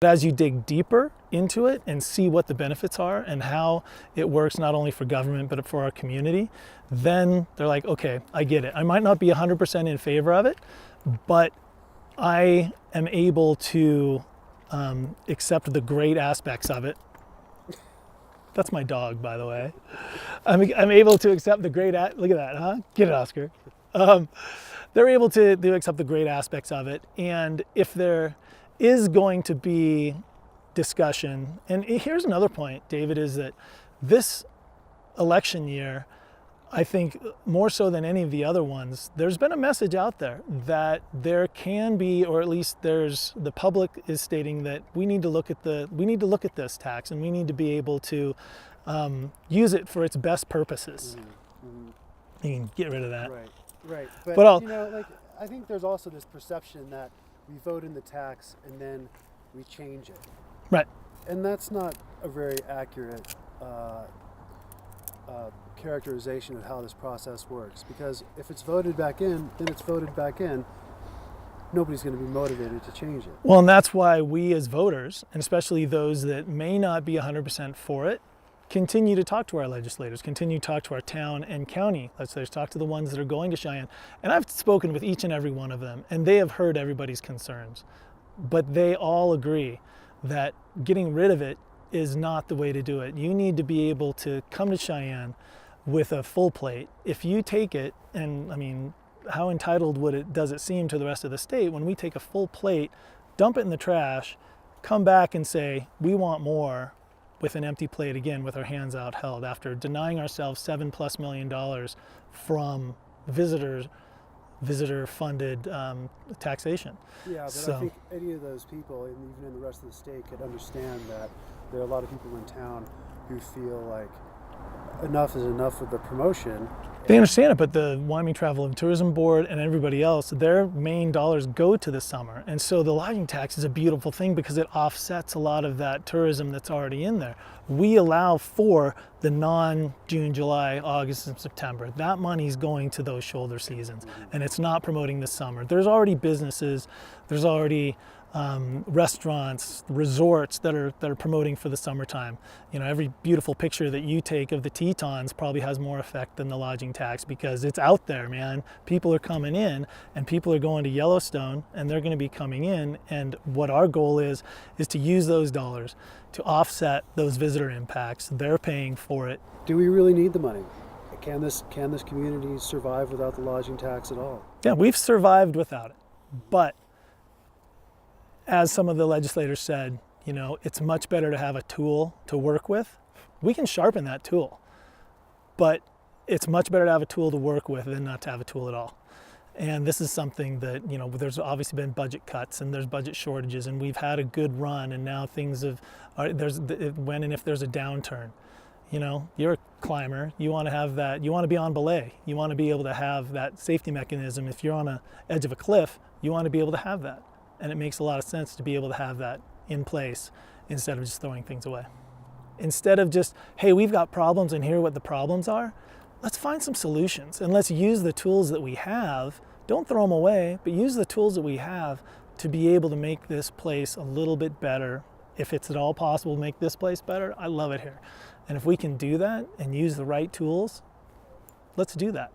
As you dig deeper into it and see what the benefits are and how it works not only for government but for our community, then they're like, okay, I get it. I might not be 100% in favor of it, but I am able to accept the great aspects of it. That's my dog, by the way. I'm able to accept the great, look at that, huh? Get it, Oscar. They're able to accept the great aspects of it. And if there is going to be discussion, and here's another point, David, is that this election year, I think more so than any of the other ones, there's been a message out there that there can be, or at least the public is stating that we need to look at this tax and we need to be able to use it for its best purposes. You can get rid of that. Right. But like, I think there's also this perception that we vote in the tax and then we change it. Right. And that's not a very accurate characterization of how this process works, because if it's voted back in, then it's voted back in. Nobody's going to be motivated to change it. Well, and that's why we as voters, and especially those that may not be 100% for it, continue to talk to our legislators, continue to talk to our town and county legislators, talk to the ones that are going to Cheyenne. And I've spoken with each and every one of them, and they have heard everybody's concerns. But they all agree that getting rid of it is not the way to do it. You need to be able to come to Cheyenne with a full plate. If you take it, and I mean, how entitled does it seem to the rest of the state when we take a full plate, dump it in the trash, come back and say, we want more, with an empty plate again, with our hands out held, after denying ourselves $7+ million from visitor funded taxation. Yeah, but I think any of those people, and even in the rest of the state, could understand that there are a lot of people in town who feel like enough is enough with the promotion. They understand it, but the Wyoming Travel and Tourism Board and everybody else, their main dollars go to the summer. And so the lodging tax is a beautiful thing because it offsets a lot of that tourism that's already in there. We allow for the non-June, July, August, and September. That money's going to those shoulder seasons, and it's not promoting the summer. There's already businesses, there's already restaurants, resorts that are promoting for the summertime. You know, every beautiful picture that you take of the Tetons probably has more effect than the lodging tax because it's out there, man. People are coming in, and people are going to Yellowstone, and they're going to be coming in. And what our goal is to use those dollars to offset those visitor impacts. They're paying for it. Do we really need the money? Can this community survive without the lodging tax at all? Yeah, we've survived without it, but as some of the legislators said, you know, it's much better to have a tool to work with. We can sharpen that tool, but it's much better to have a tool to work with than not to have a tool at all. And this is something that, you know, there's obviously been budget cuts and there's budget shortages, and we've had a good run, and now things when and if there's a downturn, you know, you're a climber, you want to have that, you want to be on belay, you want to be able to have that safety mechanism. If you're on the edge of a cliff, you want to be able to have that. And it makes a lot of sense to be able to have that in place instead of just throwing things away. Instead of just, hey, we've got problems and here are what the problems are, let's find some solutions and let's use the tools that we have. Don't throw them away, but use the tools that we have to be able to make this place a little bit better. If it's at all possible to make this place better, I love it here. And if we can do that and use the right tools, let's do that.